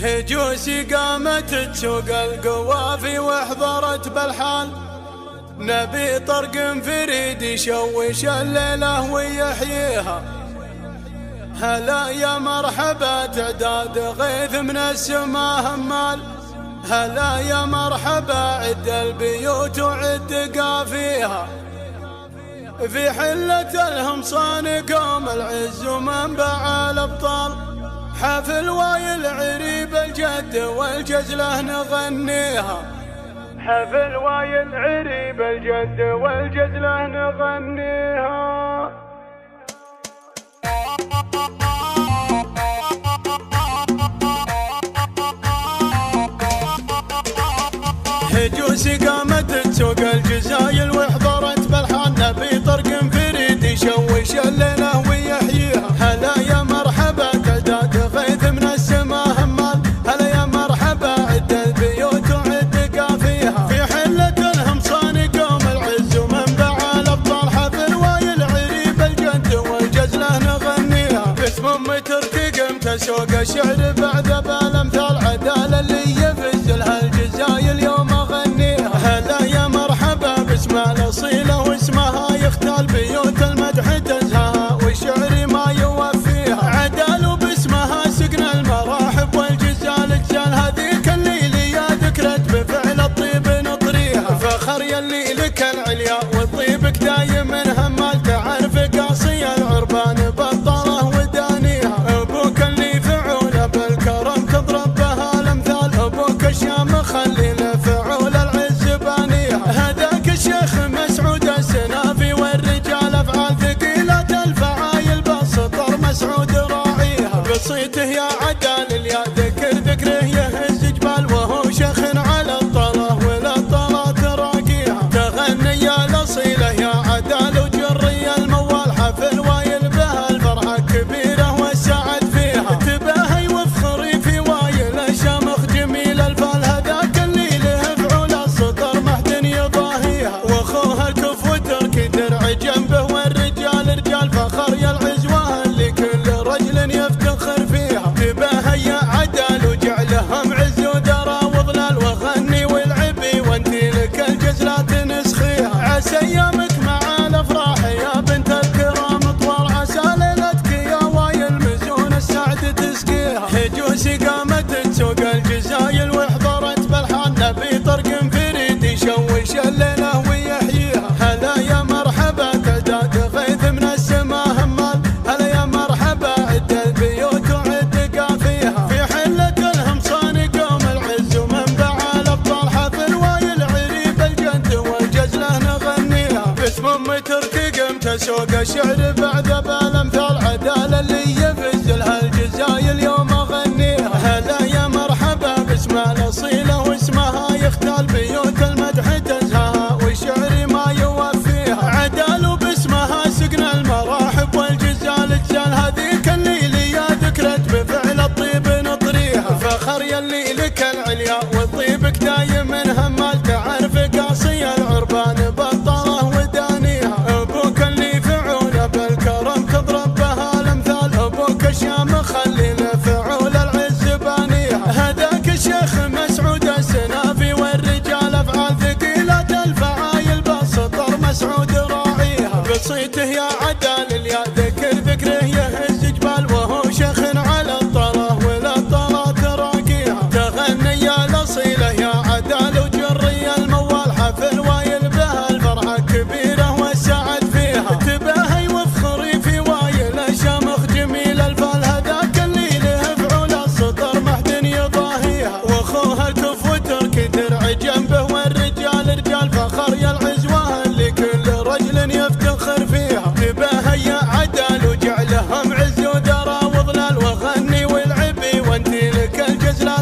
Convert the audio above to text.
هجوسي قامت تسوق القوافي واحضرت بالحال، نبي طرق فريد يشوش الليلة ويحييها. هلا يا مرحبا تعداد غيث من السما همال، هلا يا مرحبا عد البيوت وعد قافيها. في حلة الهمصان قوم العز ومنبع الابطال، حفل وايل عريب الجد والجزله نغنيها. حفل وايل عريب الجد والجزله نغنيها. هجوسي قامت تسوق الجزايل واحضرت بالحان، نبي طرق فريد يشوش الليله ويحييها. هلا يا مرحبا تعداد غيث من السما همال، هلا يا مرحبا عد البيوت وعد قافيها. في حلة الهمصان قوم العز ومنبع الابطال، حفل وايل عريب الجد والجزله نغنيها. باسم امي ترتقم تسوق الشعر بعد بالامثال، عدال اللي يفز لها الجزايل يوم اغنيها. هلا يا مرحبا باسم الاصيله واسمها يختال، بيوت المدح تزهاها والشعر ما يوفيها. عدال وباسمها سقنا المراحب والجزال اجزال، هذيك الليلة يا ذكرت بفعل الطيب نطريها. فخر يلي لك العليا وطيبك دايم همال، تعرف قاصي العربان بطله ودانيها. ابوك اللي فعوله بالكرم تضرب بها الامثال، ابوك الشام خليل فعول العز بانيها. هذاك الشيخ مسعود السنافي والرجال افعال ثقيلة الفعايل بالسطر مسعود راعيها. بصيته يا عدال يا ذكر ذكره يهز جبال، وهو شيخ على الطله وللطلا تراقيها. تغني يا الاصيله يا عدال وجري الموال، حفل وايل بها الفرحه كبيره والسعد فيها. تباهي وافخري في وايل الشامخ جميل الفال، هذاك اللي له فعول السطر محد يضاهيها. واخوها الكف وتركي درع جنبه والرجال رجال، فخر يا العزوه اللي كل رجل يفتخر فيها. تباهي يا عدال وجعلهم عز ودرى وظلال، وغني والعبي وانتي لك الجزلة تنسخيها. عسى ايامك مع الافراح يا بنت الكرام طوال، عسى ليلتك يا وايل مزون السعد تسقيها. هجوسي قامت تسوق الجزايل واحضرت بالحان، نبي طرق فريد يشوش الليله ويحييها. هلا يا مرحبا تعداد غيث من السما همال، هلا يا مرحبا عد البيوت وعد قافيها. في حلة الهمصان قوم العز ومنبع الابطال، حفل وايل عريب الجد والجزله نغنيها. باسم امي ترتقم تسوق الشعر بعد بالامثال، عدال اللي يفز لها الجزايل يوم اغنيها. هلا يا مرحبا باسم الاصيله واسمها يختال، بيوت المدح تزهاها والشعر ما يوفيها. عدال وباسمها سقنا المراحب والجزال اجزال، هذيك الليلة يا ذكرت بفعل الطيب نطريها. فخر يلي لك العليا وطيبك دايم همال، تعرف قاصي العربان بطله ودانيها. ابوك اللي فعوله بالكرم تضرب بها الامثال، ابوك الشام خليل فعول العز بانيها. هذاك الشيخ مسعود السنافي والرجال افعال ثقيلة الفعايل بالسطر مسعود راعيها. بصيته يا عدال يا ذكر ذكره يهز جبال، وهو شيخ على الطله وللطلا تراقيها. تغني يا الاصيله يا عدال وجري الموال، حفل وايل بها الفرحه كبيره والسعد فيها. تباهي وافخري في وايل الشامخ جميل الفال، هذاك اللي له فعول السطر محد يضاهيها. واخوها الكف وتركي درع جنبه والرجال رجال، فخر يا العزوه اللي كل رجل يفتخر فيها. تباهي يا عدال وجعلهم عز ودرى وظلال، وغني والعبي وانتي لك الجزلة